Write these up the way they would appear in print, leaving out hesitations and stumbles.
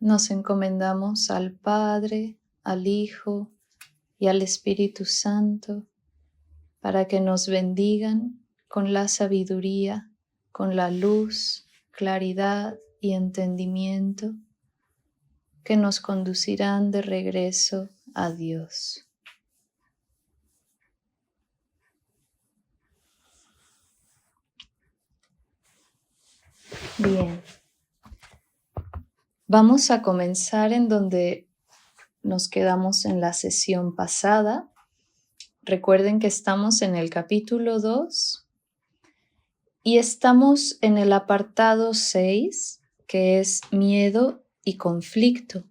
Nos encomendamos al Padre, al Hijo y al Espíritu Santo para que nos bendigan con la sabiduría, con la luz, claridad y entendimiento que nos conducirán de regreso a Dios. Bien, vamos a comenzar en donde nos quedamos en la sesión pasada. Recuerden que estamos en el capítulo 2 y estamos en el apartado 6, que es miedo y conflicto.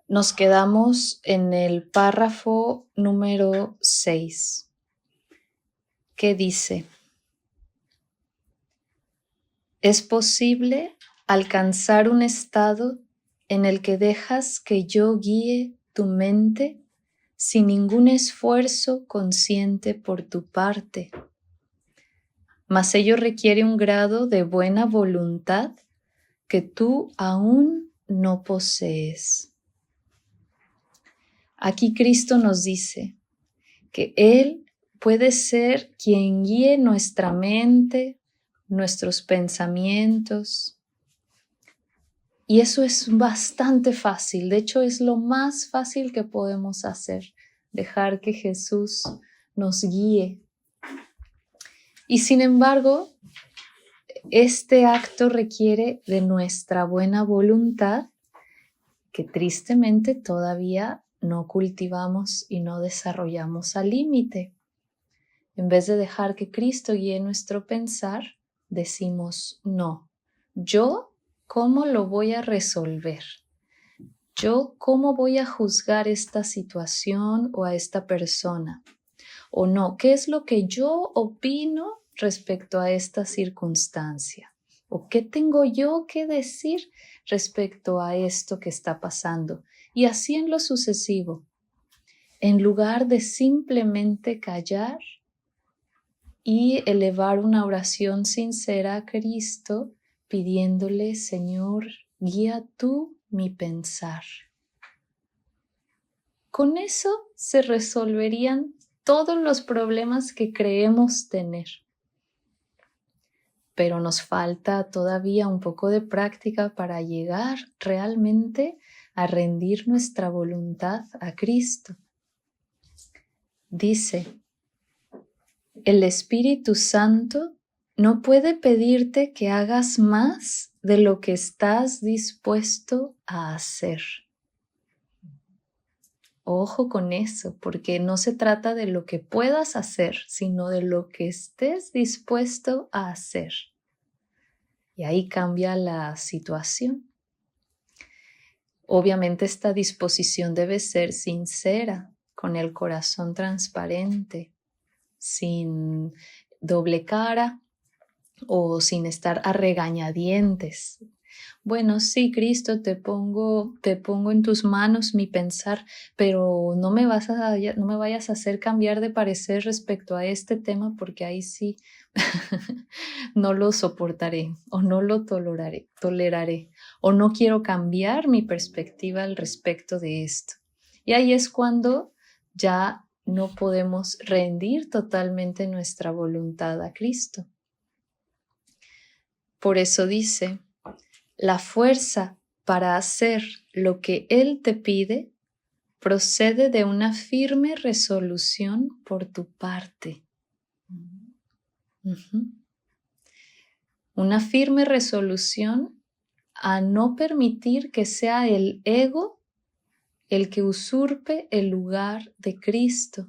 Nos quedamos en el párrafo número 6, que dice: es posible alcanzar un estado en el que dejas que yo guíe tu mente sin ningún esfuerzo consciente por tu parte. Mas ello requiere un grado de buena voluntad que tú aún no posees. Aquí Cristo nos dice que Él puede ser quien guíe nuestra mente, nuestros pensamientos. Y eso es bastante fácil. De hecho, es lo más fácil que podemos hacer, dejar que Jesús nos guíe. Y sin embargo, este acto requiere de nuestra buena voluntad, que tristemente todavía no cultivamos y no desarrollamos al límite. En vez de dejar que Cristo guíe nuestro pensar, decimos: no, yo, ¿cómo lo voy a resolver? Yo, ¿cómo voy a juzgar esta situación o a esta persona? O no, ¿qué es lo que yo opino respecto a esta circunstancia? ¿O qué tengo yo que decir respecto a esto que está pasando? Y así en lo sucesivo. En lugar de simplemente callar y elevar una oración sincera a Cristo, pidiéndole: Señor, guía tú mi pensar. Con eso se resolverían todos los problemas que creemos tener. Pero nos falta todavía un poco de práctica para llegar realmente a rendir nuestra voluntad a Cristo. Dice: el Espíritu Santo no puede pedirte que hagas más de lo que estás dispuesto a hacer. Ojo con eso, porque no se trata de lo que puedas hacer, sino de lo que estés dispuesto a hacer. Y ahí cambia la situación. Obviamente esta disposición debe ser sincera, con el corazón transparente, sin doble cara o sin estar a regañadientes. Bueno, sí, Cristo, te pongo en tus manos mi pensar, pero no me vayas a hacer cambiar de parecer respecto a este tema, porque ahí sí no lo soportaré o no lo toleraré o no quiero cambiar mi perspectiva al respecto de esto. Y ahí es cuando ya no podemos rendir totalmente nuestra voluntad a Cristo. Por eso dice: la fuerza para hacer lo que Él te pide procede de una firme resolución por tu parte. Una firme resolución a no permitir que sea el ego el que usurpe el lugar de Cristo.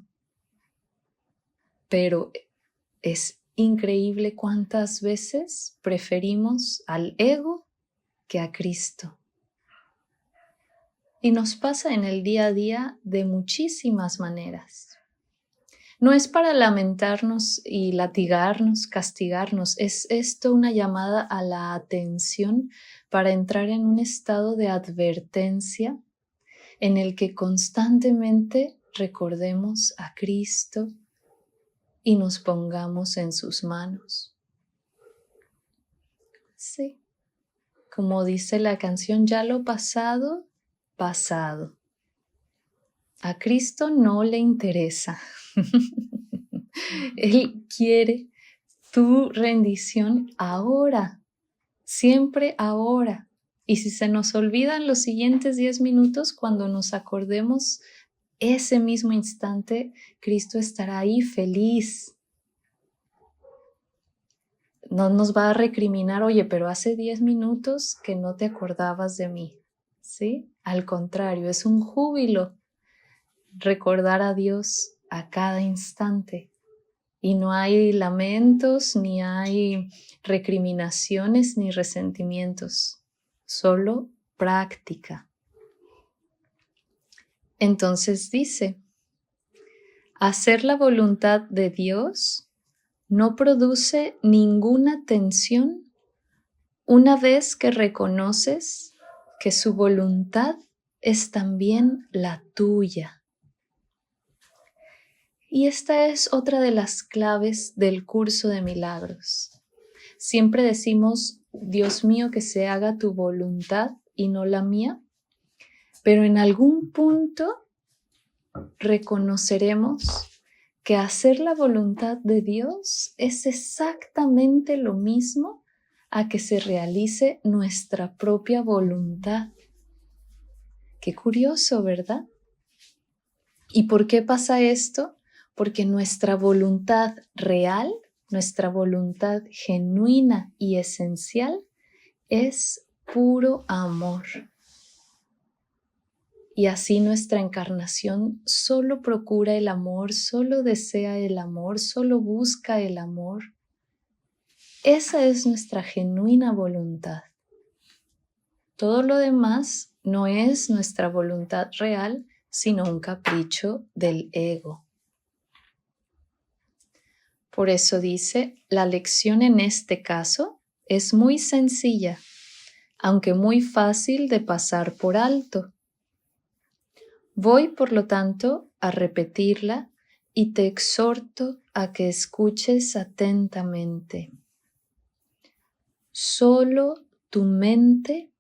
Pero es increíble cuántas veces preferimos al ego que a Cristo. Y nos pasa en el día a día de muchísimas maneras. No es para lamentarnos y latigarnos, castigarnos, es esto una llamada a la atención para entrar en un estado de advertencia en el que constantemente recordemos a Cristo y nos pongamos en sus manos. Sí. Como dice la canción, ya lo pasado, pasado. A Cristo no le interesa. Él quiere tu rendición ahora, siempre ahora. Y si se nos olvidan los siguientes 10 minutos, cuando nos acordemos, ese mismo instante, Cristo estará ahí feliz. No nos va a recriminar, oye, pero hace 10 minutos que no te acordabas de mí, ¿sí? Al contrario, es un júbilo recordar a Dios a cada instante. Y no hay lamentos, ni hay recriminaciones, ni resentimientos, solo práctica. Entonces dice, hacer la voluntad de Dios no produce ninguna tensión una vez que reconoces que su voluntad es también la tuya. Y esta es otra de las claves del curso de milagros. Siempre decimos, Dios mío, que se haga tu voluntad y no la mía, pero en algún punto reconoceremos que hacer la voluntad de Dios es exactamente lo mismo a que se realice nuestra propia voluntad. Qué curioso, ¿verdad? ¿Y por qué pasa esto? Porque nuestra voluntad real, nuestra voluntad genuina y esencial es puro amor. Y así nuestra encarnación solo procura el amor, solo desea el amor, solo busca el amor. Esa es nuestra genuina voluntad. Todo lo demás no es nuestra voluntad real, sino un capricho del ego. Por eso dice, la lección en este caso es muy sencilla, aunque muy fácil de pasar por alto. Voy, por lo tanto, a repetirla y te exhorto a que escuches atentamente. Solo tu mente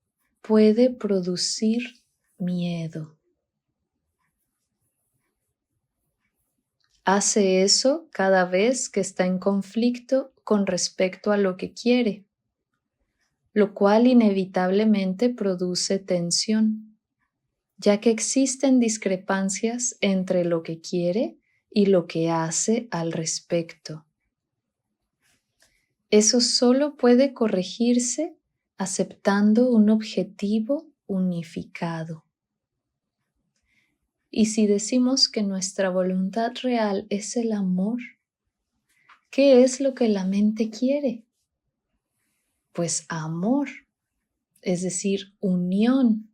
puede producir miedo. Hace eso cada vez que está en conflicto con respecto a lo que quiere, lo cual inevitablemente produce tensión, ya que existen discrepancias entre lo que quiere y lo que hace al respecto. Eso solo puede corregirse aceptando un objetivo unificado. Y si decimos que nuestra voluntad real es el amor, ¿qué es lo que la mente quiere? Pues amor, es decir, unión,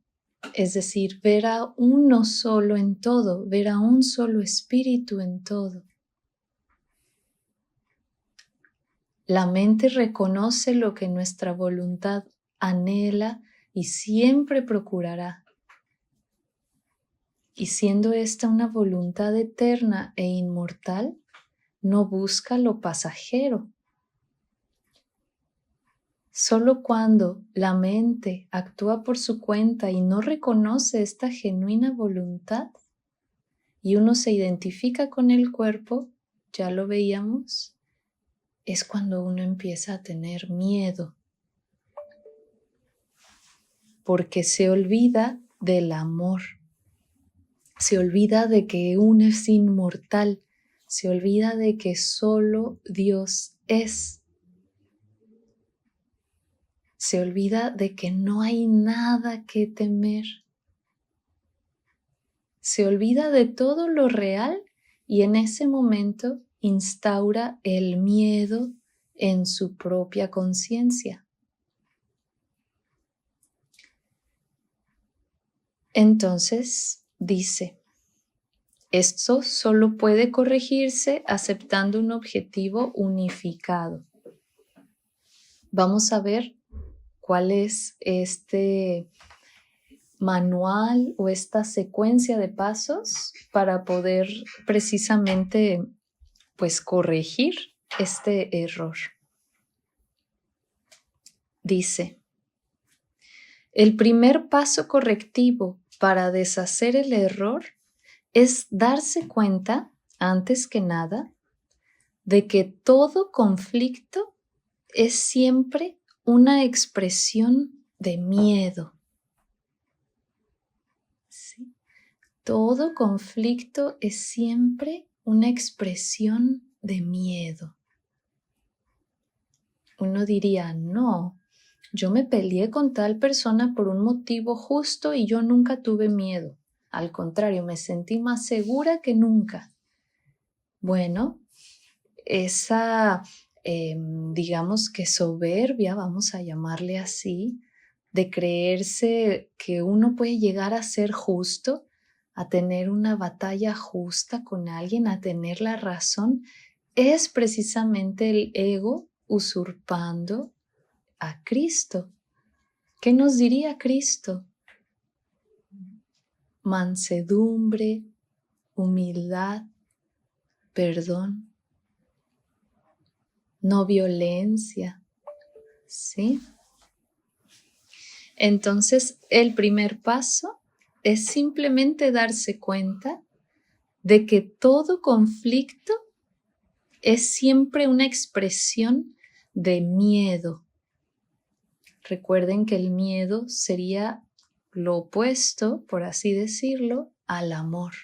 es decir, ver a uno solo en todo, ver a un solo espíritu en todo. La mente reconoce lo que nuestra voluntad anhela y siempre procurará. Y siendo esta una voluntad eterna e inmortal, no busca lo pasajero. Solo cuando la mente actúa por su cuenta y no reconoce esta genuina voluntad y uno se identifica con el cuerpo, ya lo veíamos, es cuando uno empieza a tener miedo, porque se olvida del amor, se olvida de que uno es inmortal, se olvida de que solo Dios es. Se olvida de que no hay nada que temer. Se olvida de todo lo real y en ese momento instaura el miedo en su propia conciencia. Entonces dice, esto solo puede corregirse aceptando un objetivo unificado. Vamos a ver cuál es este manual o esta secuencia de pasos para poder precisamente pues corregir este error. Dice, El primer paso correctivo para deshacer el error es darse cuenta, antes que nada, de que todo conflicto es siempre una expresión de miedo. ¿Sí? Todo conflicto es siempre una expresión de miedo. Uno diría, no, yo me peleé con tal persona por un motivo justo y yo nunca tuve miedo. Al contrario, me sentí más segura que nunca. Bueno, esa, digamos que soberbia, vamos a llamarle así, de creerse que uno puede llegar a ser justo, a tener una batalla justa con alguien, a tener la razón, es precisamente el ego usurpando a Cristo. ¿Qué nos diría Cristo? Mansedumbre, humildad, perdón, no violencia, ¿sí? Entonces, el primer paso es simplemente darse cuenta de que todo conflicto es siempre una expresión de miedo. Recuerden que el miedo sería lo opuesto, por así decirlo, al amor.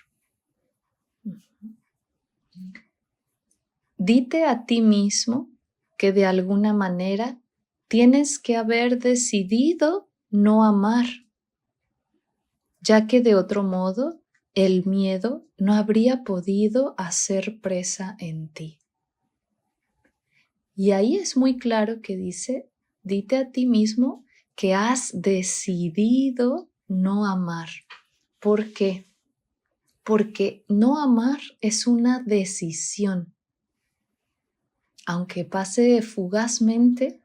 Dite a ti mismo que de alguna manera tienes que haber decidido no amar, ya que de otro modo el miedo no habría podido hacer presa en ti. Y ahí es muy claro que dice, dite a ti mismo que has decidido no amar. ¿Por qué? Porque no amar es una decisión. Aunque pase fugazmente,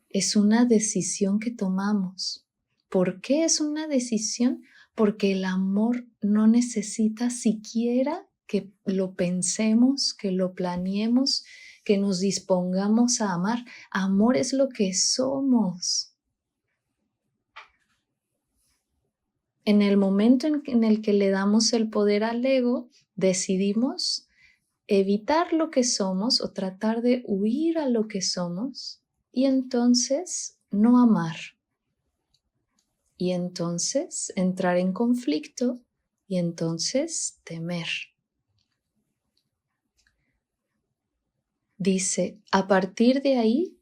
es una decisión que tomamos. ¿Por qué es una decisión? Porque el amor no necesita siquiera que lo pensemos, que lo planeemos, que nos dispongamos a amar. Amor es lo que somos. En el momento en el que le damos el poder al ego, decidimos evitar lo que somos o tratar de huir a lo que somos y entonces no amar. Y entonces entrar en conflicto y entonces temer. Dice, a partir de ahí,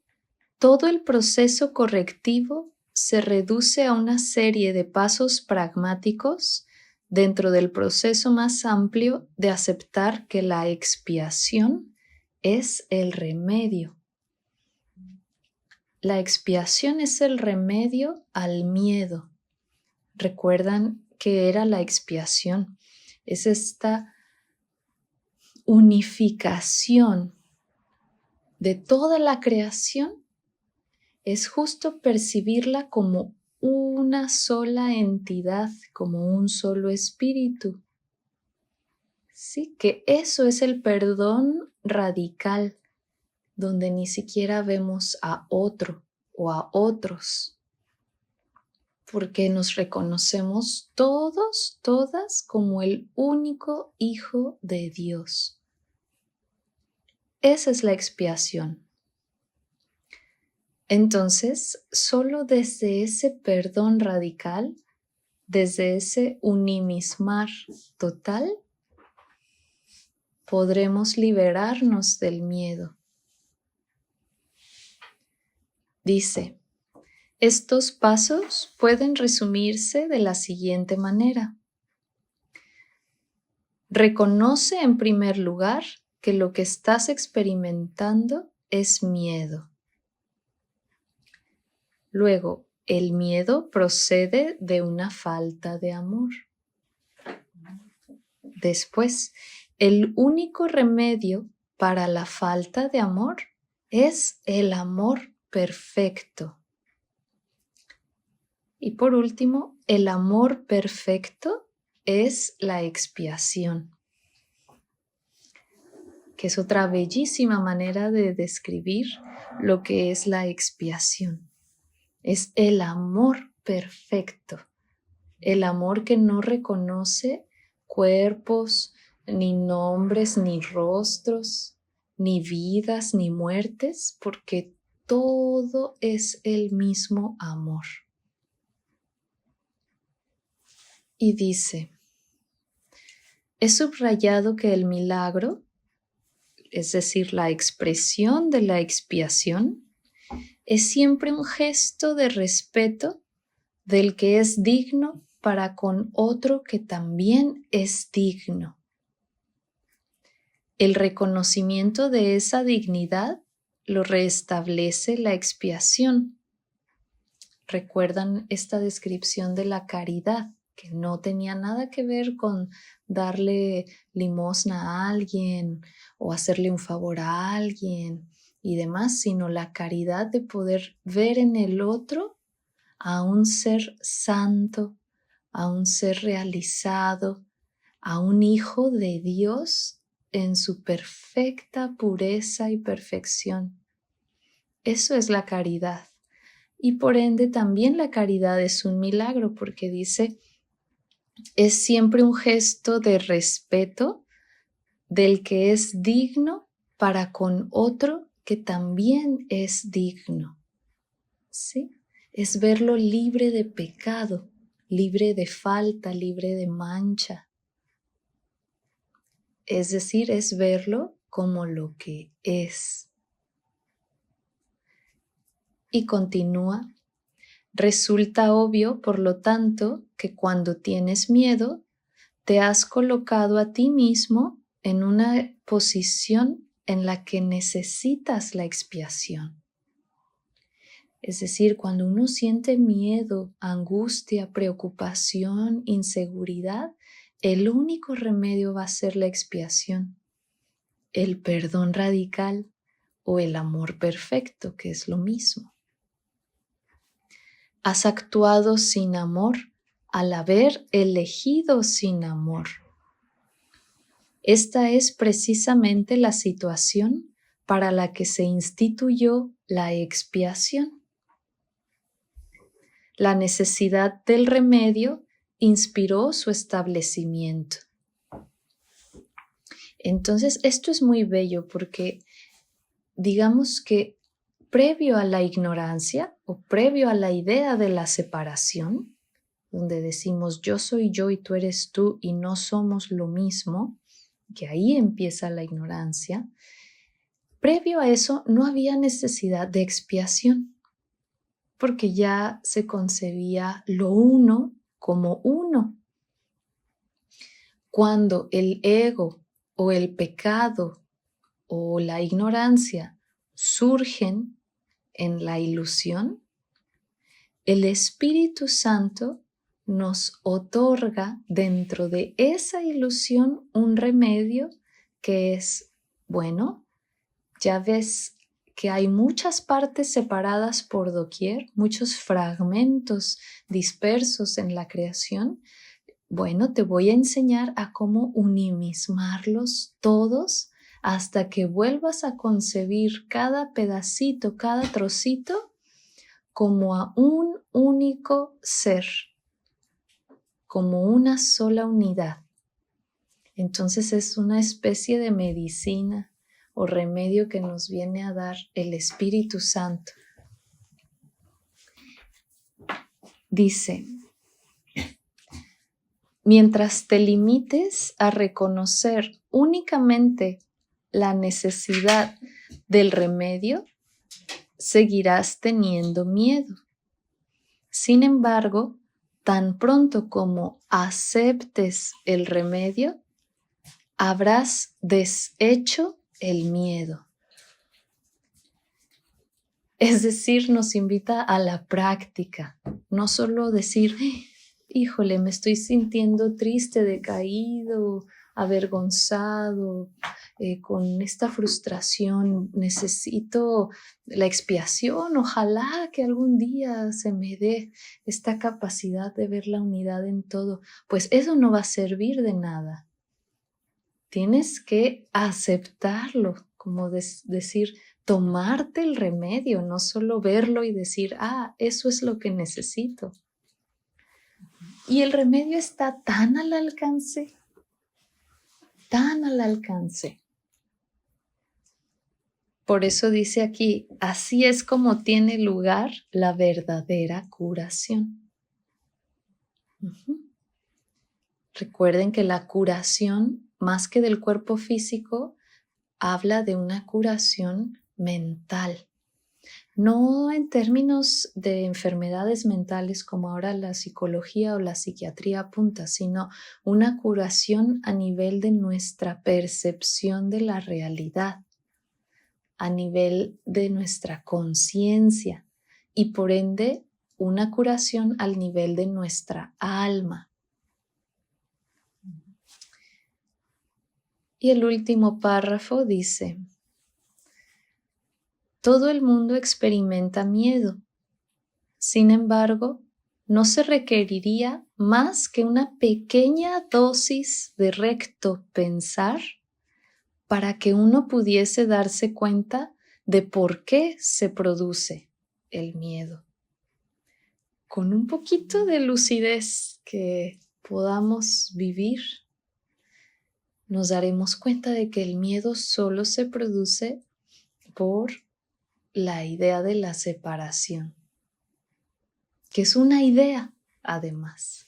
todo el proceso correctivo se reduce a una serie de pasos pragmáticos dentro del proceso más amplio de aceptar que la expiación es el remedio. La expiación es el remedio al miedo. ¿Recuerdan qué era la expiación? Es esta unificación de toda la creación. Es justo percibirla como una sola entidad, como un solo espíritu. Sí, que eso es el perdón radical, donde ni siquiera vemos a otro o a otros, porque nos reconocemos todos, todas como el único Hijo de Dios. Esa es la expiación. Entonces, solo desde ese perdón radical, desde ese unimismar total, podremos liberarnos del miedo. Dice, estos pasos pueden resumirse de la siguiente manera. Reconoce en primer lugar que lo que estás experimentando es miedo. Luego, el miedo procede de una falta de amor. Después, el único remedio para la falta de amor es el amor perfecto. Y por último, el amor perfecto es la expiación, que es otra bellísima manera de describir lo que es la expiación. Es el amor perfecto, el amor que no reconoce cuerpos, ni nombres, ni rostros, ni vidas, ni muertes, porque todo es el mismo amor. Y dice, he subrayado que el milagro, es decir, la expresión de la expiación, es siempre un gesto de respeto del que es digno para con otro que también es digno. El reconocimiento de esa dignidad lo restablece la expiación. ¿Recuerdan esta descripción de la caridad, que no tenía nada que ver con darle limosna a alguien o hacerle un favor a alguien y demás, sino la caridad de poder ver en el otro a un ser santo, a un ser realizado, a un hijo de Dios en su perfecta pureza y perfección? Eso es la caridad. Y por ende también la caridad es un milagro, porque dice, es siempre un gesto de respeto del que es digno para con otro que también es digno. ¿Sí? Es verlo libre de pecado, libre de falta, libre de mancha. Es decir, es verlo como lo que es. Y continúa. Resulta obvio, por lo tanto, que cuando tienes miedo, te has colocado a ti mismo en una posición en la que necesitas la expiación. Es decir, cuando uno siente miedo, angustia, preocupación, inseguridad, el único remedio va a ser la expiación, el perdón radical o el amor perfecto, que es lo mismo. Has actuado sin amor al haber elegido sin amor. Esta es precisamente la situación para la que se instituyó la expiación. La necesidad del remedio inspiró su establecimiento. Entonces, esto es muy bello porque digamos que previo a la ignorancia o previo a la idea de la separación, donde decimos yo soy yo y tú eres tú y no somos lo mismo, que ahí empieza la ignorancia, previo a eso no había necesidad de expiación, porque ya se concebía lo uno como uno. Cuando el ego o el pecado o la ignorancia surgen en la ilusión, el Espíritu Santo nos otorga dentro de esa ilusión un remedio que es, bueno, ya ves que hay muchas partes separadas por doquier, muchos fragmentos dispersos en la creación. Bueno, te voy a enseñar a cómo unimismarlos todos hasta que vuelvas a concebir cada pedacito, cada trocito como a un único ser, como una sola unidad. Entonces es una especie de medicina o remedio que nos viene a dar el Espíritu Santo. Dice, mientras te limites a reconocer únicamente la necesidad del remedio, seguirás teniendo miedo. Sin embargo, tan pronto como aceptes el remedio, habrás deshecho el miedo. Es decir, nos invita a la práctica, no solo decir, híjole, me estoy sintiendo triste, decaído, avergonzado, con esta frustración, necesito la expiación, ojalá que algún día se me dé esta capacidad de ver la unidad en todo. Pues eso no va a servir de nada. Tienes que aceptarlo, como decir, tomarte el remedio, no solo verlo y decir, eso es lo que necesito. Y el remedio está tan al alcance, tan al alcance. Por eso dice aquí, así es como tiene lugar la verdadera curación. Recuerden que la curación, más que del cuerpo físico, habla de una curación mental. No en términos de enfermedades mentales como ahora la psicología o la psiquiatría apunta, sino una curación a nivel de nuestra percepción de la realidad, a nivel de nuestra conciencia y por ende una curación al nivel de nuestra alma. Y el último párrafo dice: todo el mundo experimenta miedo. Sin embargo, no se requeriría más que una pequeña dosis de recto pensar para que uno pudiese darse cuenta de por qué se produce el miedo. Con un poquito de lucidez que podamos vivir, nos daremos cuenta de que el miedo solo se produce por la idea de la separación, que es una idea además.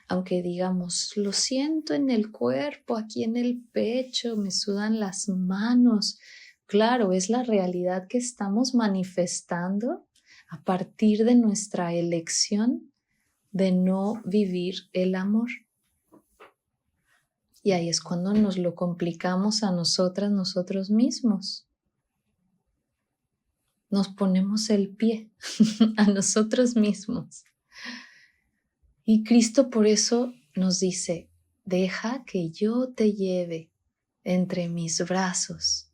Aunque digamos, lo siento en el cuerpo, aquí en el pecho, me sudan las manos. Claro, es la realidad que estamos manifestando a partir de nuestra elección de no vivir el amor. Y ahí es cuando nos lo complicamos a nosotros mismos. Nos ponemos el pie a nosotros mismos. Y Cristo por eso nos dice, deja que yo te lleve entre mis brazos.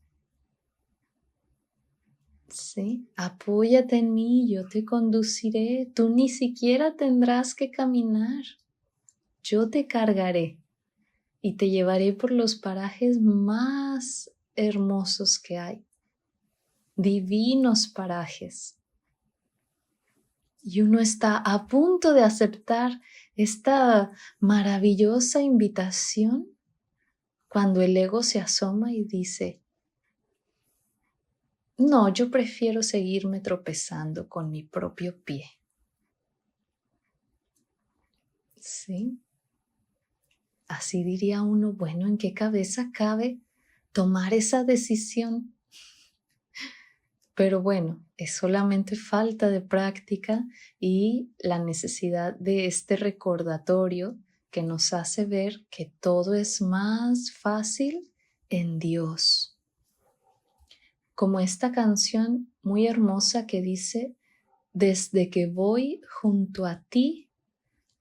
¿Sí? Apóyate en mí, yo te conduciré, tú ni siquiera tendrás que caminar. Yo te cargaré y te llevaré por los parajes más hermosos que hay. Divinos parajes. Y uno está a punto de aceptar esta maravillosa invitación cuando el ego se asoma y dice, no, yo prefiero seguirme tropezando con mi propio pie. ¿Sí? Así diría uno, bueno, ¿en qué cabeza cabe tomar esa decisión? Pero bueno, es solamente falta de práctica y la necesidad de este recordatorio que nos hace ver que todo es más fácil en Dios. Como esta canción muy hermosa que dice, desde que voy junto a ti,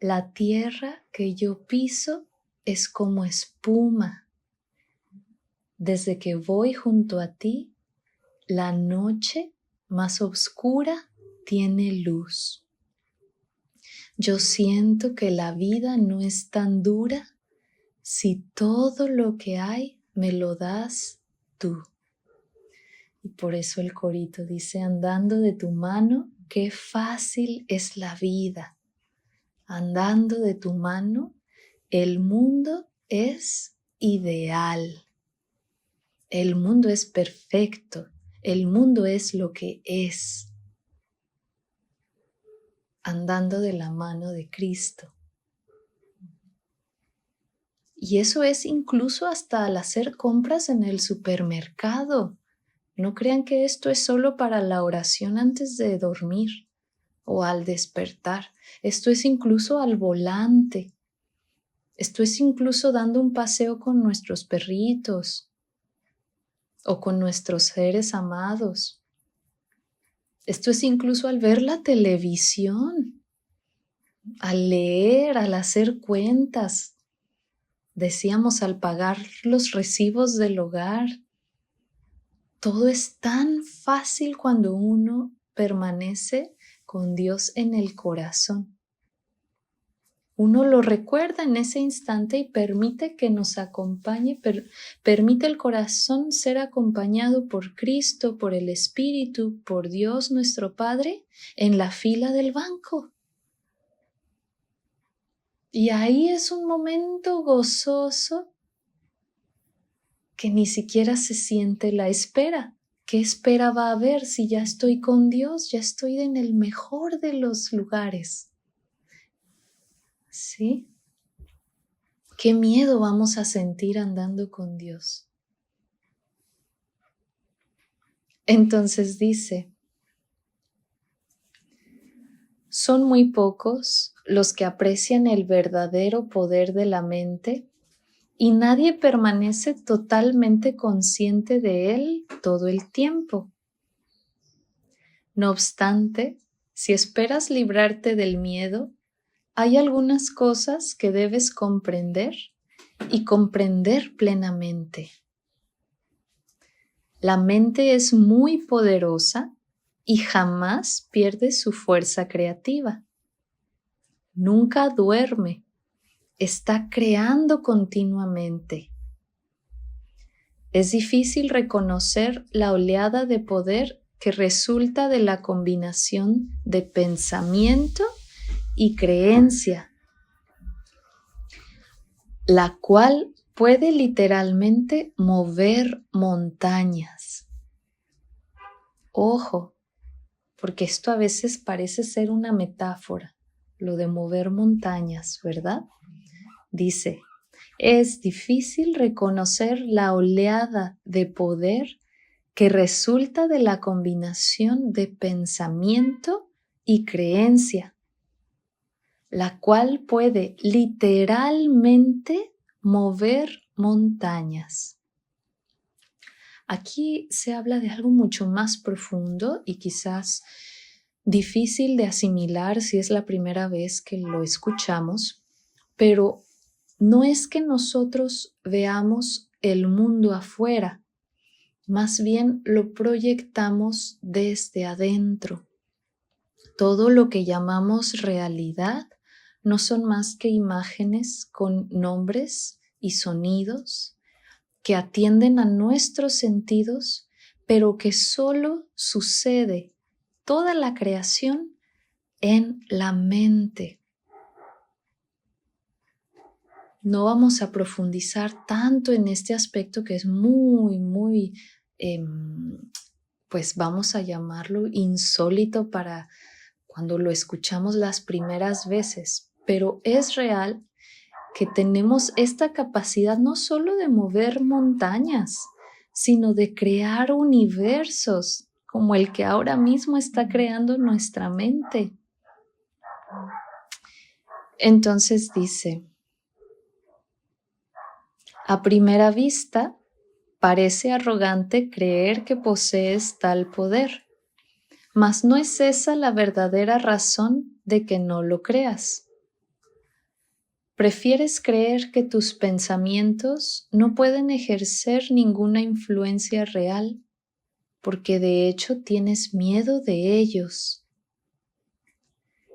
la tierra que yo piso es como espuma. Desde que voy junto a ti, la noche más oscura tiene luz. Yo siento que la vida no es tan dura si todo lo que hay me lo das tú. Y por eso el corito dice, andando de tu mano, qué fácil es la vida. Andando de tu mano, el mundo es ideal. El mundo es perfecto. El mundo es lo que es. Andando de la mano de Cristo. Y eso es incluso hasta al hacer compras en el supermercado. No crean que esto es solo para la oración antes de dormir o al despertar. Esto es incluso al volante. Esto es incluso dando un paseo con nuestros perritos o con nuestros seres amados. Esto es incluso al ver la televisión, al leer, al hacer cuentas. Decíamos al pagar los recibos del hogar. Todo es tan fácil cuando uno permanece con Dios en el corazón. Uno lo recuerda en ese instante y permite que nos acompañe, permite el corazón ser acompañado por Cristo, por el Espíritu, por Dios nuestro Padre en la fila del banco. Y ahí es un momento gozoso que ni siquiera se siente la espera. ¿Qué espera va a haber si ya estoy con Dios? Ya estoy en el mejor de los lugares. ¿Sí? ¿Qué miedo vamos a sentir andando con Dios? Entonces dice, son muy pocos los que aprecian el verdadero poder de la mente y nadie permanece totalmente consciente de él todo el tiempo. No obstante, si esperas librarte del miedo, hay algunas cosas que debes comprender y comprender plenamente. La mente es muy poderosa y jamás pierde su fuerza creativa. Nunca duerme, está creando continuamente. Es difícil reconocer la oleada de poder que resulta de la combinación de pensamiento y creencia, la cual puede literalmente mover montañas. Ojo, porque esto a veces parece ser una metáfora, lo de mover montañas, ¿verdad? Dice, es difícil reconocer la oleada de poder que resulta de la combinación de pensamiento y creencia, la cual puede literalmente mover montañas. Aquí se habla de algo mucho más profundo y quizás difícil de asimilar si es la primera vez que lo escuchamos, pero no es que nosotros veamos el mundo afuera, más bien lo proyectamos desde adentro. Todo lo que llamamos realidad no son más que imágenes con nombres y sonidos que atienden a nuestros sentidos, pero que solo sucede toda la creación en la mente. No vamos a profundizar tanto en este aspecto que es muy, pues vamos a llamarlo insólito para cuando lo escuchamos las primeras veces, pero es real que tenemos esta capacidad no solo de mover montañas, sino de crear universos como el que ahora mismo está creando nuestra mente. Entonces dice, a primera vista, parece arrogante creer que posees tal poder, mas no es esa la verdadera razón de que no lo creas. Prefieres creer que tus pensamientos no pueden ejercer ninguna influencia real, porque de hecho tienes miedo de ellos.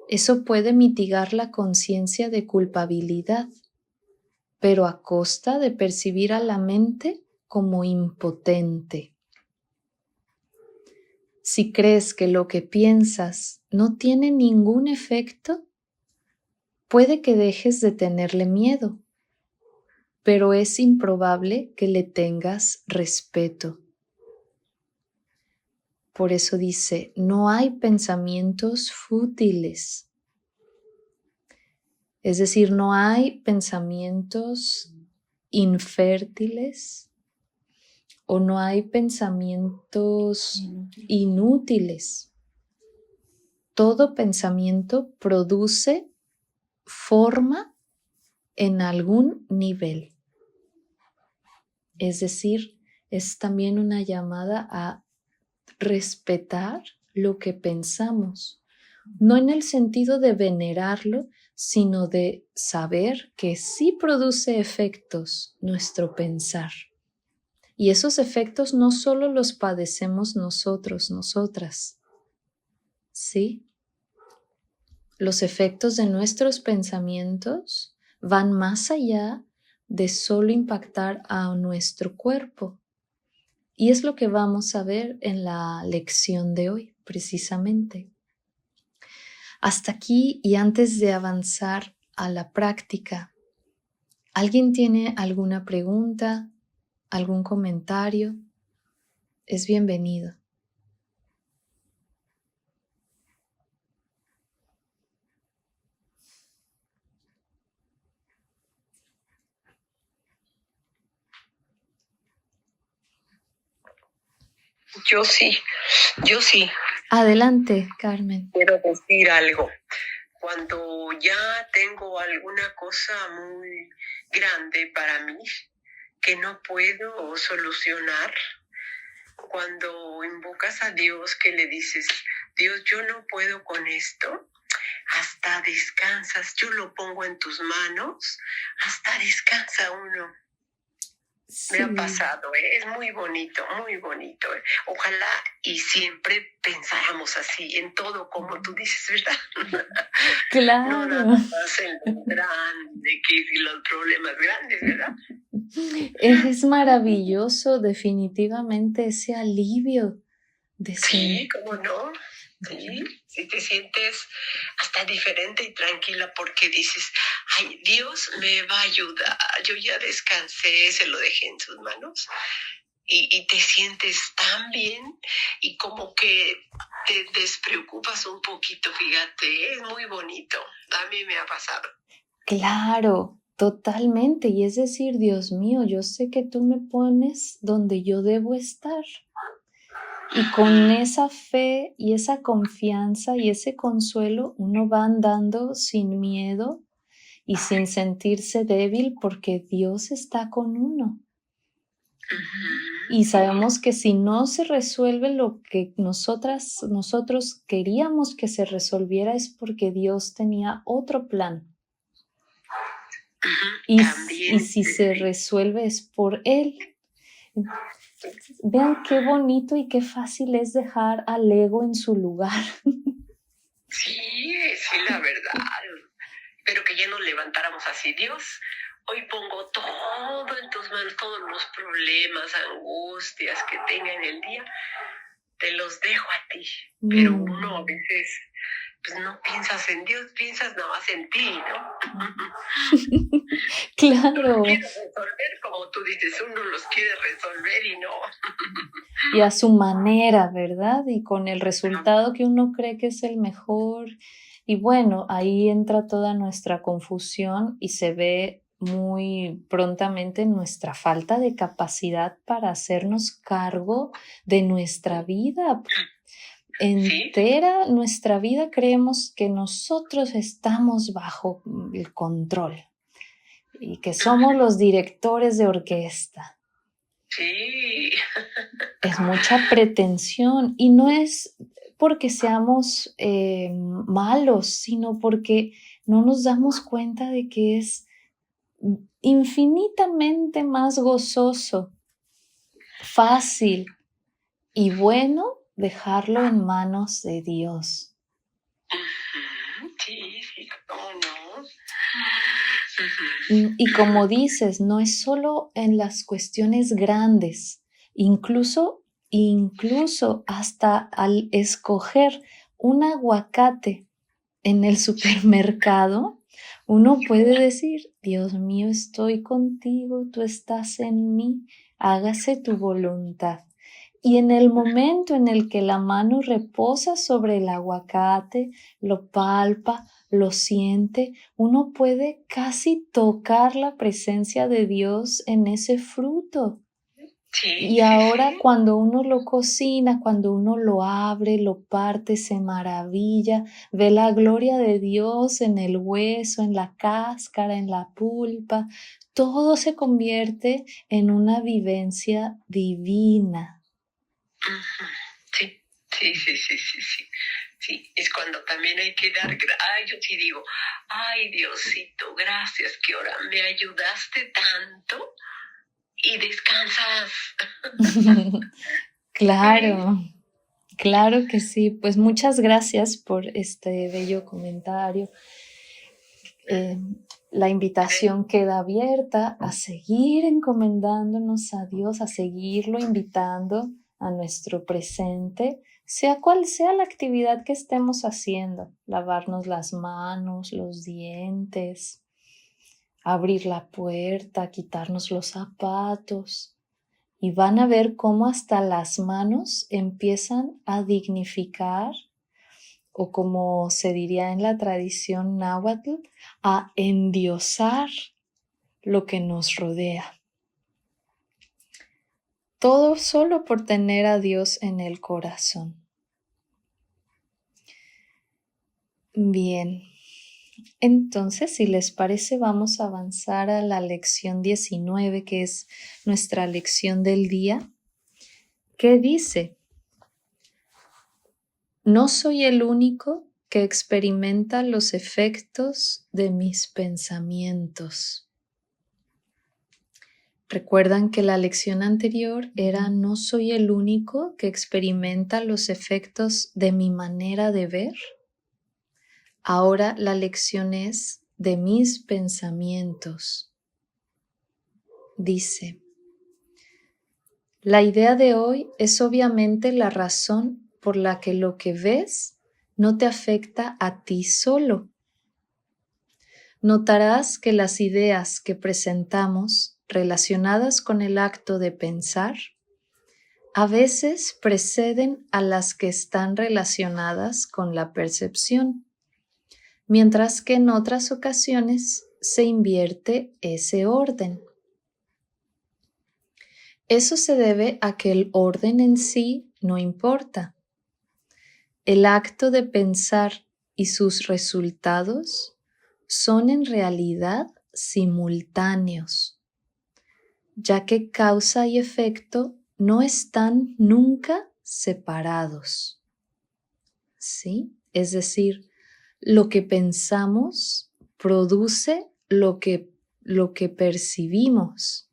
Eso puede mitigar la conciencia de culpabilidad, pero a costa de percibir a la mente como impotente. Si crees que lo que piensas no tiene ningún efecto, puede que dejes de tenerle miedo, pero es improbable que le tengas respeto. Por eso dice, no hay pensamientos fútiles. Es decir, no hay pensamientos infértiles o no hay pensamientos inútiles. Todo pensamiento produce forma en algún nivel. Es decir, es también una llamada a respetar lo que pensamos, no en el sentido de venerarlo, sino de saber que sí produce efectos nuestro pensar. Y esos efectos no solo los padecemos nosotros, nosotras, ¿sí? Los efectos de nuestros pensamientos van más allá de solo impactar a nuestro cuerpo. Y es lo que vamos a ver en la lección de hoy, precisamente. Hasta aquí, y antes de avanzar a la práctica. ¿Alguien tiene alguna pregunta, algún comentario? Es bienvenido. Yo sí. Adelante, Carmen. Quiero decir algo. Cuando ya tengo alguna cosa muy grande para mí que no puedo solucionar, cuando invocas a Dios, que le dices, Dios, yo no puedo con esto, hasta descansas, yo lo pongo en tus manos, hasta descansa uno. Sí. Me ha pasado, es muy bonito, muy bonito. Ojalá y siempre pensáramos así, en todo, como tú dices, ¿verdad? Claro. No nada más en lo grande, que los problemas grandes, ¿verdad? Es maravilloso, definitivamente, ese alivio de Sí, ¿cómo no? Sí, si te sientes hasta diferente y tranquila porque dices, ay, Dios me va a ayudar, yo ya descansé, se lo dejé en sus manos y te sientes tan bien y como que te despreocupas un poquito, fíjate, es muy bonito, a mí me ha pasado. Claro, totalmente. Y es decir, Dios mío, yo sé que tú me pones donde yo debo estar. Y con esa fe y esa confianza y ese consuelo, uno va andando sin miedo y sin sentirse débil porque Dios está con uno. Y sabemos que si no se resuelve lo que nosotros queríamos que se resolviera es porque Dios tenía otro plan. Y si se resuelve es por Él. Vean qué bonito y qué fácil es dejar al ego en su lugar. Sí, la verdad. Pero que ya nos levantáramos así, Dios, hoy pongo todo en tus manos, todos los problemas, angustias que tenga en el día, te los dejo a ti. Pero uno a veces pues no piensas en Dios, piensas nada más en ti, ¿no? Claro. Los quieres resolver, como tú dices, uno los quiere resolver y no. Y a su manera, ¿verdad? Y con el resultado que uno cree que es el mejor. Y bueno, ahí entra toda nuestra confusión y se ve muy prontamente nuestra falta de capacidad para hacernos cargo de nuestra vida. Entera nuestra vida creemos que nosotros estamos bajo el control y que somos los directores de orquesta. Sí. Es mucha pretensión y no es porque seamos malos, sino porque no nos damos cuenta de que es infinitamente más gozoso, fácil y bueno dejarlo en manos de Dios. Sí, cómo no. Y como dices, no es solo en las cuestiones grandes, incluso hasta al escoger un aguacate en el supermercado, uno puede decir, Dios mío, estoy contigo, tú estás en mí, hágase tu voluntad. Y en el momento en el que la mano reposa sobre el aguacate, lo palpa, lo siente, uno puede casi tocar la presencia de Dios en ese fruto. Y ahora cuando uno lo cocina, cuando uno lo abre, lo parte, se maravilla, ve la gloria de Dios en el hueso, en la cáscara, en la pulpa, todo se convierte en una vivencia divina. Sí, es cuando también hay que dar, yo sí digo, ay Diosito, gracias que ahora me ayudaste tanto y descansas. Claro que sí. Pues muchas gracias por este bello comentario. La invitación queda abierta a seguir encomendándonos a Dios, a seguirlo invitando a nuestro presente sea cual sea la actividad que estemos haciendo, lavarnos las manos, los dientes, abrir la puerta, quitarnos los zapatos, y van a ver cómo hasta las manos empiezan a dignificar, o como se diría en la tradición náhuatl, a endiosar lo que nos rodea. Todo solo por tener a Dios en el corazón. Bien, entonces si les parece vamos a avanzar a la lección 19, que es nuestra lección del día, que dice: no soy el único que experimenta los efectos de mis pensamientos. ¿Recuerdan que la lección anterior era no soy el único que experimenta los efectos de mi manera de ver? Ahora la lección es de mis pensamientos. Dice: la idea de hoy es obviamente la razón por la que lo que ves no te afecta a ti solo. Notarás que las ideas que presentamos relacionadas con el acto de pensar a veces preceden a las que están relacionadas con la percepción, mientras que en otras ocasiones se invierte ese orden. Eso se debe a que el orden en sí no importa. El acto de pensar y sus resultados son en realidad simultáneos, ya que causa y efecto no están nunca separados. ¿Sí? Es decir, lo que pensamos produce lo que percibimos.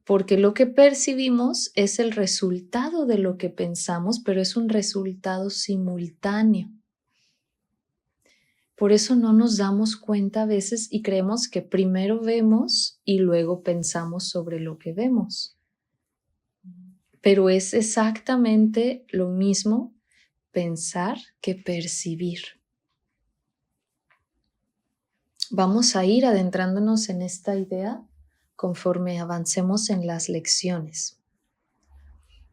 Porque lo que percibimos es el resultado de lo que pensamos, pero es un resultado simultáneo. Por eso no nos damos cuenta a veces y creemos que primero vemos y luego pensamos sobre lo que vemos. Pero es exactamente lo mismo pensar que percibir. Vamos a ir adentrándonos en esta idea conforme avancemos en las lecciones.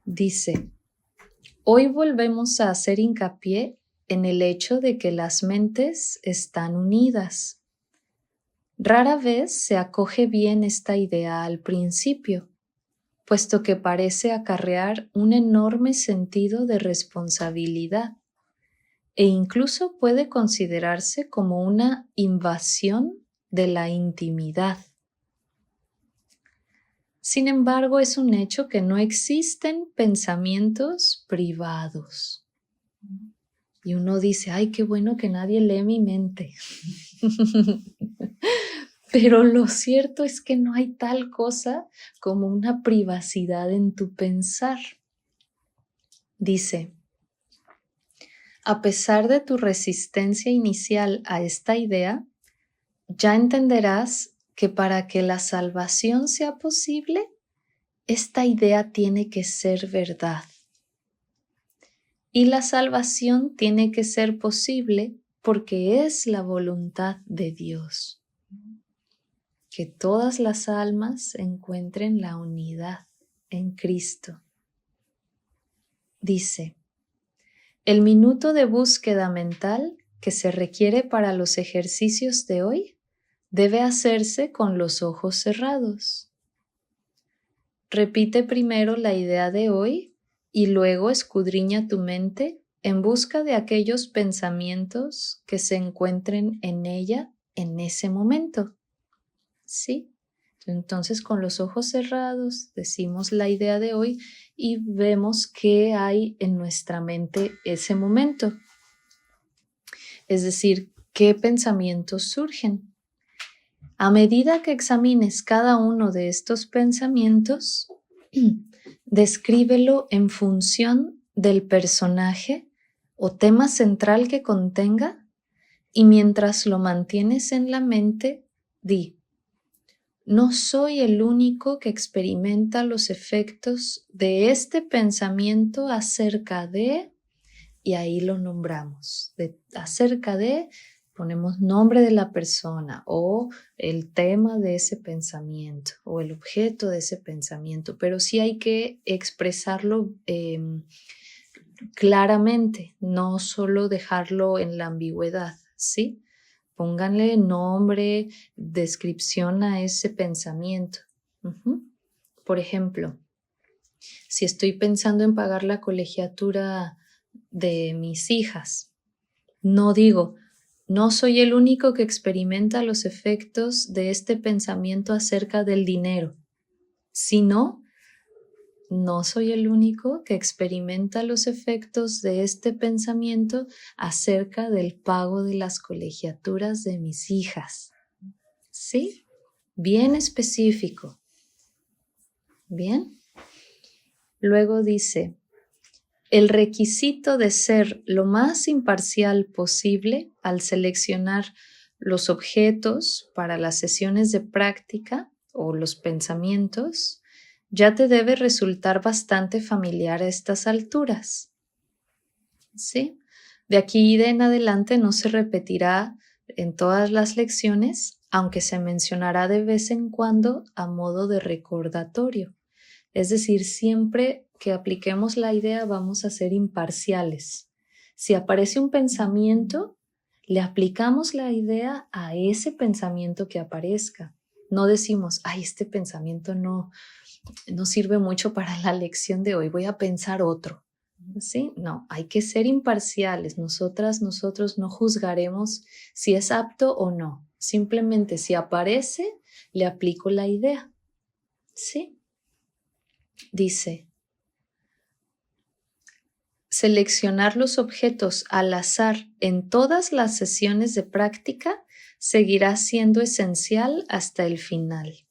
Dice: hoy volvemos a hacer hincapié en el hecho de que las mentes están unidas. Rara vez se acoge bien esta idea al principio, puesto que parece acarrear un enorme sentido de responsabilidad e incluso puede considerarse como una invasión de la intimidad. Sin embargo, es un hecho que no existen pensamientos privados. Y uno dice: ay, qué bueno que nadie lee mi mente. Pero lo cierto es que no hay tal cosa como una privacidad en tu pensar. Dice: a pesar de tu resistencia inicial a esta idea, ya entenderás que para que la salvación sea posible, esta idea tiene que ser verdad. Y la salvación tiene que ser posible porque es la voluntad de Dios. Que todas las almas encuentren la unidad en Cristo. Dice: el minuto de búsqueda mental que se requiere para los ejercicios de hoy debe hacerse con los ojos cerrados. Repite primero la idea de hoy y luego escudriña tu mente en busca de aquellos pensamientos que se encuentren en ella en ese momento. ¿Sí? Entonces, con los ojos cerrados decimos la idea de hoy y vemos qué hay en nuestra mente ese momento. Es decir, qué pensamientos surgen. A medida que examines cada uno de estos pensamientos, descríbelo en función del personaje o tema central que contenga y mientras lo mantienes en la mente, di: no soy el único que experimenta los efectos de este pensamiento acerca de, y ahí lo nombramos, acerca de, ponemos nombre de la persona o el tema de ese pensamiento o el objeto de ese pensamiento, pero sí hay que expresarlo claramente, no solo dejarlo en la ambigüedad, ¿sí? Pónganle nombre, descripción a ese pensamiento. Por ejemplo, si estoy pensando en pagar la colegiatura de mis hijas, no digo, no soy el único que experimenta los efectos de este pensamiento acerca del dinero, sino no soy el único que experimenta los efectos de este pensamiento acerca del pago de las colegiaturas de mis hijas. ¿Sí? Bien específico. ¿Bien? Luego dice, el requisito de ser lo más imparcial posible al seleccionar los objetos para las sesiones de práctica o los pensamientos ya te debe resultar bastante familiar a estas alturas. ¿Sí? De aquí en adelante no se repetirá en todas las lecciones, aunque se mencionará de vez en cuando a modo de recordatorio. Es decir, siempre que apliquemos la idea vamos a ser imparciales. Si aparece un pensamiento, le aplicamos la idea a ese pensamiento que aparezca. No decimos, ay, este pensamiento no sirve mucho para la lección de hoy, voy a pensar otro. ¿Sí? No, hay que ser imparciales. Nosotros no juzgaremos si es apto o no. Simplemente si aparece, le aplico la idea. ¿Sí? Dice, seleccionar los objetos al azar en todas las sesiones de práctica seguirá siendo esencial hasta el final.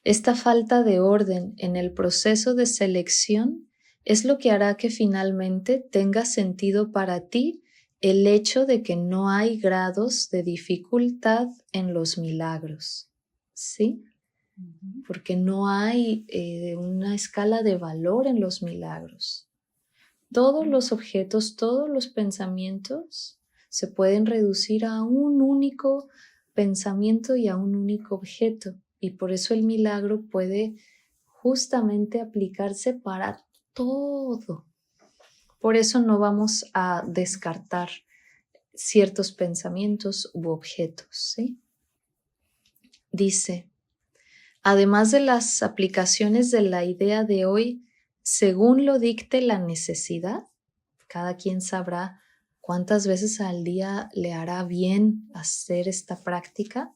Esta falta de orden en el proceso de selección es lo que hará que finalmente tenga sentido para ti el hecho de que no hay grados de dificultad en los milagros, ¿sí? Porque no hay una escala de valor en los milagros. Todos los objetos, todos los pensamientos se pueden reducir a un único pensamiento y a un único objeto. Y por eso el milagro puede justamente aplicarse para todo. Por eso no vamos a descartar ciertos pensamientos u objetos, ¿sí? Dice, además de las aplicaciones de la idea de hoy, según lo dicte la necesidad, cada quien sabrá cuántas veces al día le hará bien hacer esta práctica.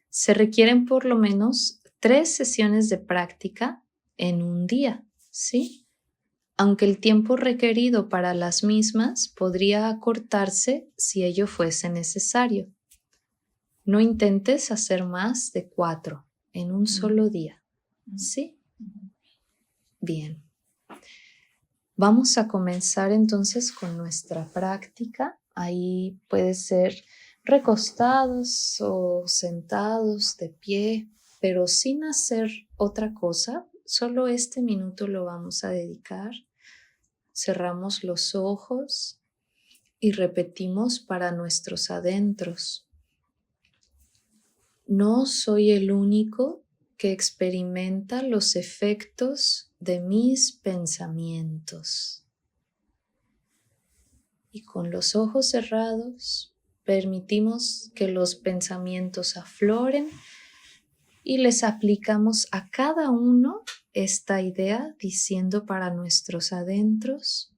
Se requieren por lo menos 3 sesiones de práctica en un día, ¿sí? Aunque el tiempo requerido para las mismas podría acortarse si ello fuese necesario. No intentes hacer más de 4 en un solo día, ¿sí? Bien. Vamos a comenzar entonces con nuestra práctica. Ahí puede ser recostados o sentados de pie, pero sin hacer otra cosa. Solo este minuto lo vamos a dedicar. Cerramos los ojos y repetimos para nuestros adentros. No soy el único que experimenta los efectos de mis pensamientos. Y con los ojos cerrados, permitimos que los pensamientos afloren y les aplicamos a cada uno esta idea diciendo para nuestros adentros,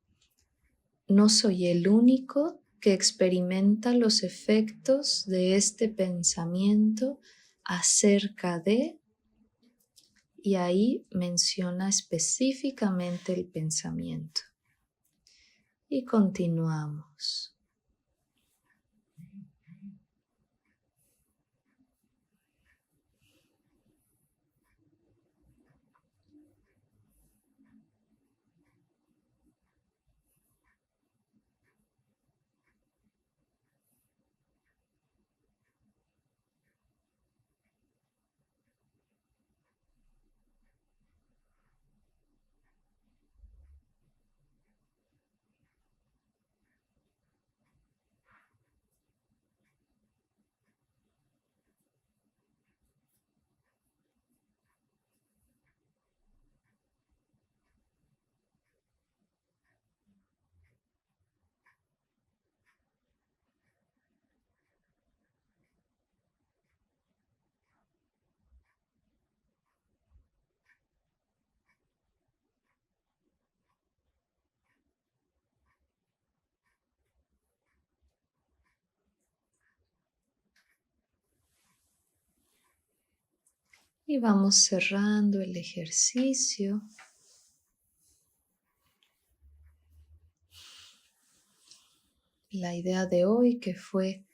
no soy el único que experimenta los efectos de este pensamiento acerca de, y ahí menciona específicamente el pensamiento. Y continuamos. Y vamos cerrando el ejercicio. La idea de hoy que fue: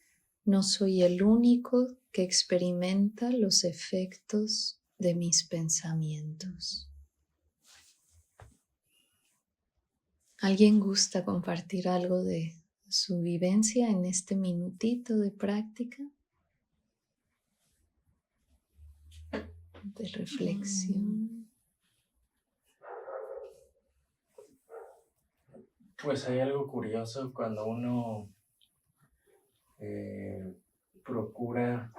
no soy el único que experimenta los efectos de mis pensamientos. ¿Alguien gusta compartir algo de su vivencia en este minutito de práctica, de reflexión? Pues hay algo curioso cuando uno procura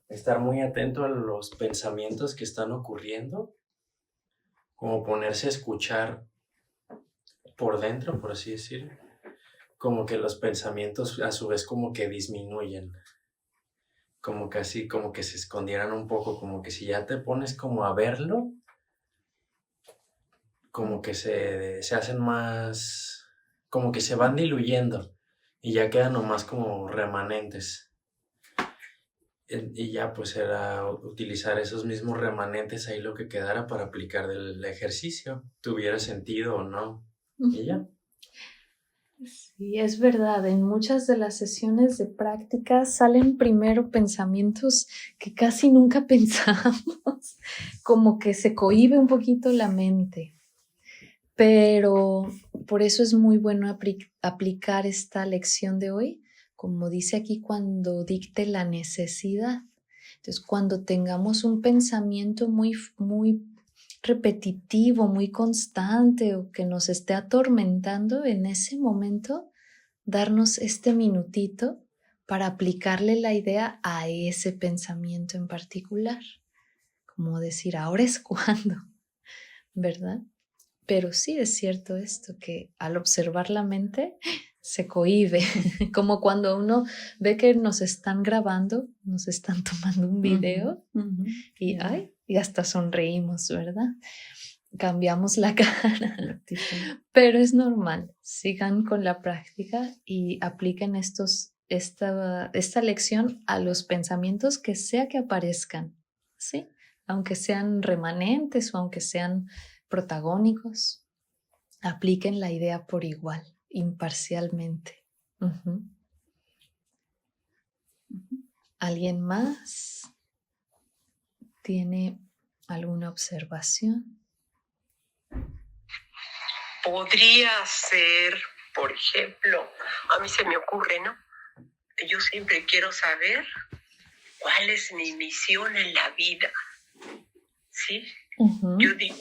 estar muy atento a los pensamientos que están ocurriendo, como ponerse a escuchar por dentro, por así decirlo, como que los pensamientos a su vez como que disminuyen, como que así, como que se escondieran un poco, como que si ya te pones como a verlo, como que se hacen más, como que se van diluyendo y ya quedan nomás como remanentes. Y ya pues era utilizar esos mismos remanentes ahí lo que quedara para aplicar el ejercicio, tuviera sentido o no, y ya. Sí, es verdad, en muchas de las sesiones de práctica salen primero pensamientos que casi nunca pensamos, como que se cohíbe un poquito la mente. Pero por eso es muy bueno aplicar esta lección de hoy, como dice aquí, cuando dicte la necesidad. Entonces, cuando tengamos un pensamiento muy repetitivo, muy constante o que nos esté atormentando, en ese momento darnos este minutito para aplicarle la idea a ese pensamiento en particular. Como decir, ahora es cuando, ¿verdad? Pero sí es cierto esto, que al observar la mente se cohíbe, como cuando uno ve que nos están grabando, nos están tomando un video y hasta sonreímos, ¿verdad? Cambiamos la cara, pero es normal. Sigan con la práctica y apliquen esta lección a los pensamientos que sea que aparezcan, ¿sí? Aunque sean remanentes o aunque sean protagónicos, apliquen la idea por igual, imparcialmente. ¿Alguien más tiene alguna observación? Podría ser, por ejemplo, a mí se me ocurre, ¿no? Yo siempre quiero saber cuál es mi misión en la vida, ¿sí? Yo digo,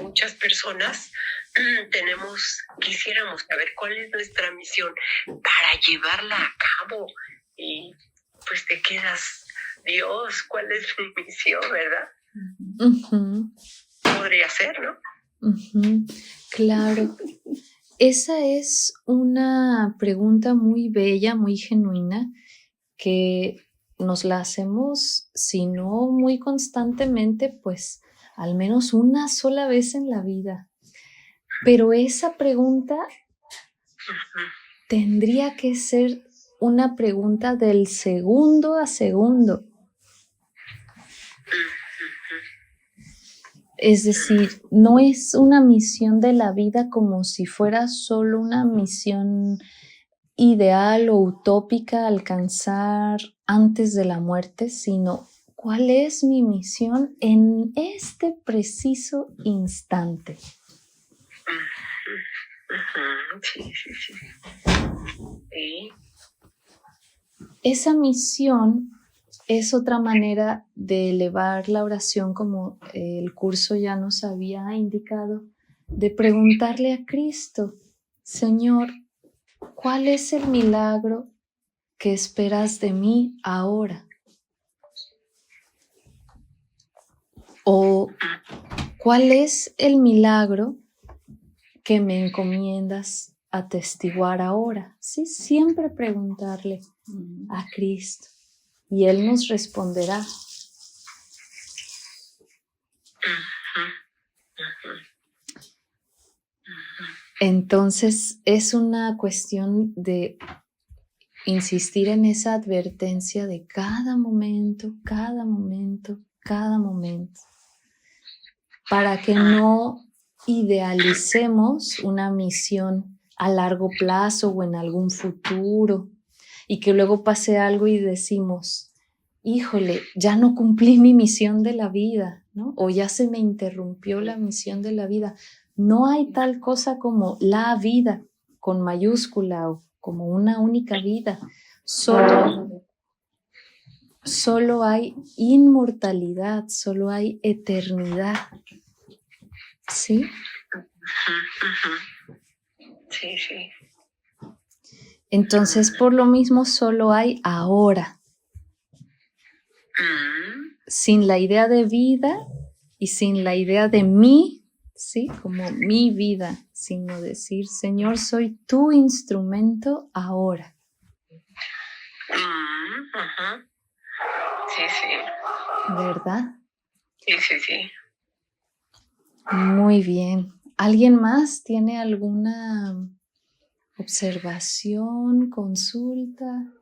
muchas personas quisiéramos saber cuál es nuestra misión para llevarla a cabo y pues te quedas, Dios, ¿cuál es mi misión, verdad? Podría ser, ¿no? Claro, esa es una pregunta muy bella, muy genuina, que nos la hacemos, si no muy constantemente, pues al menos una sola vez en la vida. Pero esa pregunta tendría que ser una pregunta del segundo a segundo. Es decir, no es una misión de la vida como si fuera solo una misión ideal o utópica a alcanzar antes de la muerte, sino cuál es mi misión en este preciso instante. Sí. Esa misión es otra manera de elevar la oración, como el curso ya nos había indicado, de preguntarle a Cristo: Señor, ¿cuál es el milagro que esperas de mí ahora? ¿O cuál es el milagro que me encomiendas atestiguar ahora? Sí, siempre preguntarle a Cristo y Él nos responderá. Entonces es una cuestión de insistir en esa advertencia de cada momento, para que no idealicemos una misión a largo plazo o en algún futuro y que luego pase algo y decimos, híjole, ya no cumplí mi misión de la vida, ¿no? O ya se me interrumpió la misión de la vida. No hay tal cosa como la vida con mayúscula o como una única vida. Solo hay inmortalidad, solo hay eternidad. ¿Sí? Sí, sí. Entonces, por lo mismo, solo hay ahora. Sin la idea de vida y sin la idea de mí, ¿sí? Como mi vida, sino decir, Señor, soy tu instrumento ahora. Sí, sí. ¿Verdad? Sí, sí, sí. Muy bien. ¿Alguien más tiene alguna observación, consulta?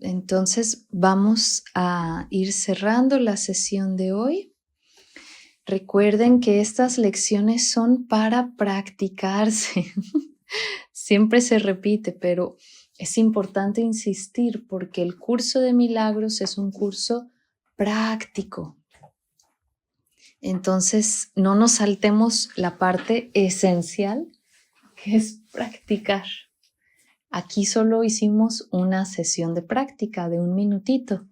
Entonces vamos a ir cerrando la sesión de hoy. Recuerden que estas lecciones son para practicarse. Siempre se repite, pero es importante insistir porque el curso de milagros es un curso práctico. Entonces, no nos saltemos la parte esencial, que es practicar. Aquí solo hicimos una sesión de práctica de 1 minutito.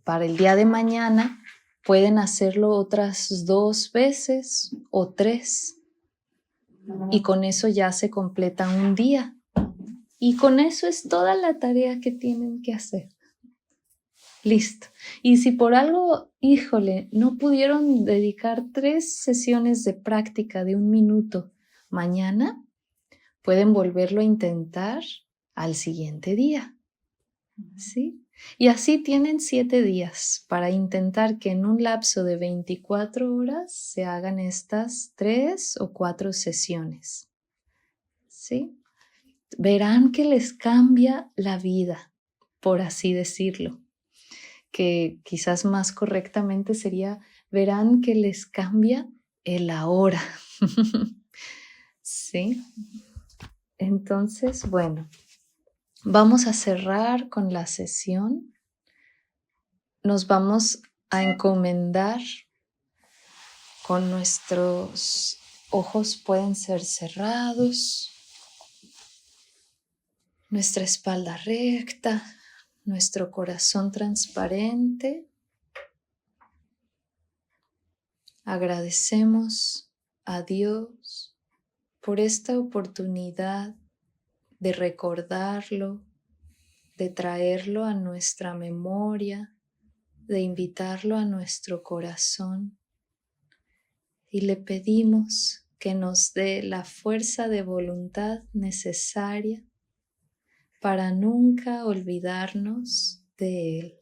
Para el día de mañana pueden hacerlo otras 2 veces o 3. Y con eso ya se completa un día. Y con eso es toda la tarea que tienen que hacer. Listo. Y si por algo, híjole, no pudieron dedicar 3 sesiones de práctica de 1 minuto mañana, pueden volverlo a intentar al siguiente día. ¿Sí? Y así tienen 7 días para intentar que en un lapso de 24 horas se hagan estas 3 o 4 sesiones. ¿Sí? Verán que les cambia la vida, por así decirlo. Que quizás más correctamente sería, verán que les cambia el ahora. ¿Sí? Entonces, bueno, vamos a cerrar con la sesión. Nos vamos a encomendar con nuestros ojos, pueden ser cerrados, nuestra espalda recta, nuestro corazón transparente. Agradecemos a Dios por esta oportunidad de recordarlo, de traerlo a nuestra memoria, de invitarlo a nuestro corazón. Y le pedimos que nos dé la fuerza de voluntad necesaria para nunca olvidarnos de Él.